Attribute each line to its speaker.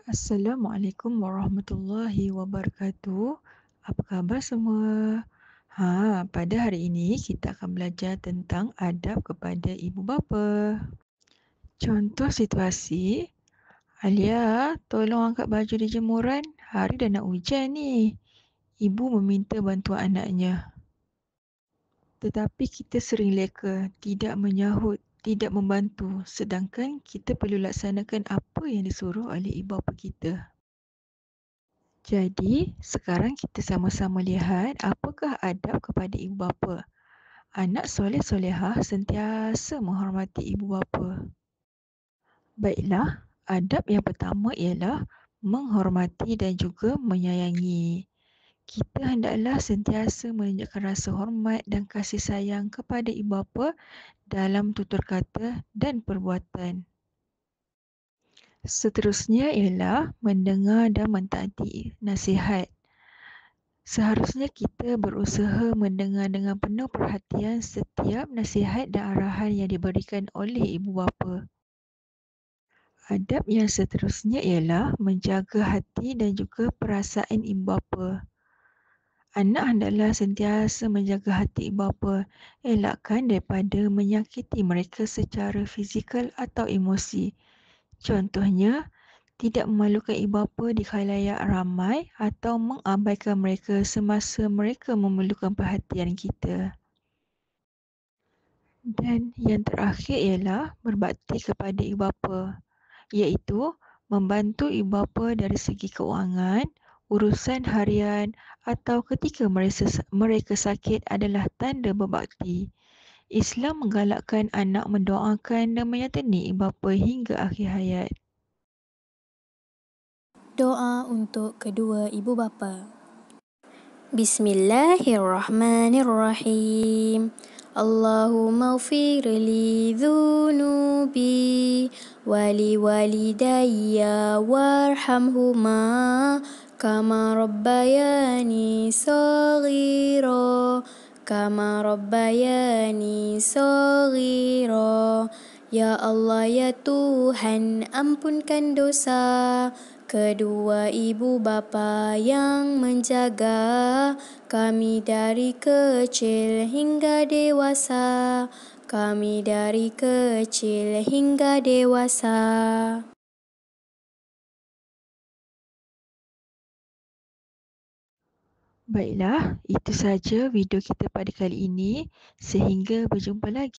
Speaker 1: Assalamualaikum warahmatullahi wabarakatuh. Apa khabar semua? Pada hari ini kita akan belajar tentang adab kepada ibu bapa. Contoh situasi, Alia, tolong angkat baju di jemuran. Hari dah nak hujan ni. Ibu meminta bantuan anaknya. Tetapi kita sering leka, tidak menyahut, tidak membantu. Sedangkan kita perlu laksanakan apa yang disuruh oleh ibu bapa kita. Jadi, sekarang kita sama-sama lihat apakah adab kepada ibu bapa. Anak soleh-solehah sentiasa menghormati ibu bapa. Baiklah, adab yang pertama ialah menghormati dan juga menyayangi. Kita hendaklah sentiasa menunjukkan rasa hormat dan kasih sayang kepada ibu bapa dalam tutur kata dan perbuatan. Seterusnya ialah mendengar dan mentaati nasihat. Seharusnya kita berusaha mendengar dengan penuh perhatian setiap nasihat dan arahan yang diberikan oleh ibu bapa. Adab yang seterusnya ialah menjaga hati dan juga perasaan ibu bapa. Anak hendaklah sentiasa menjaga hati ibu bapa, elakkan daripada menyakiti mereka secara fizikal atau emosi. Contohnya, tidak memalukan ibu bapa di khalayak ramai atau mengabaikan mereka semasa mereka memerlukan perhatian kita. Dan yang terakhir ialah berbakti kepada ibu bapa, iaitu membantu ibu bapa dari segi keuangan, urusan harian atau ketika mereka sakit adalah tanda berbakti. Islam menggalakkan anak mendoakan dan menyatani ibu bapa hingga akhir hayat.
Speaker 2: Doa untuk kedua ibu bapa. Bismillahirrahmanirrahim. Allahumma ighfir li dhunubi wali walidayya warhamhuma kama rabbayani saghira Ya Allah ya Tuhan, ampunkan dosa kedua ibu bapa yang menjaga kami dari kecil hingga dewasa.
Speaker 1: Baiklah, itu saja video kita pada kali ini. Sehingga berjumpa lagi.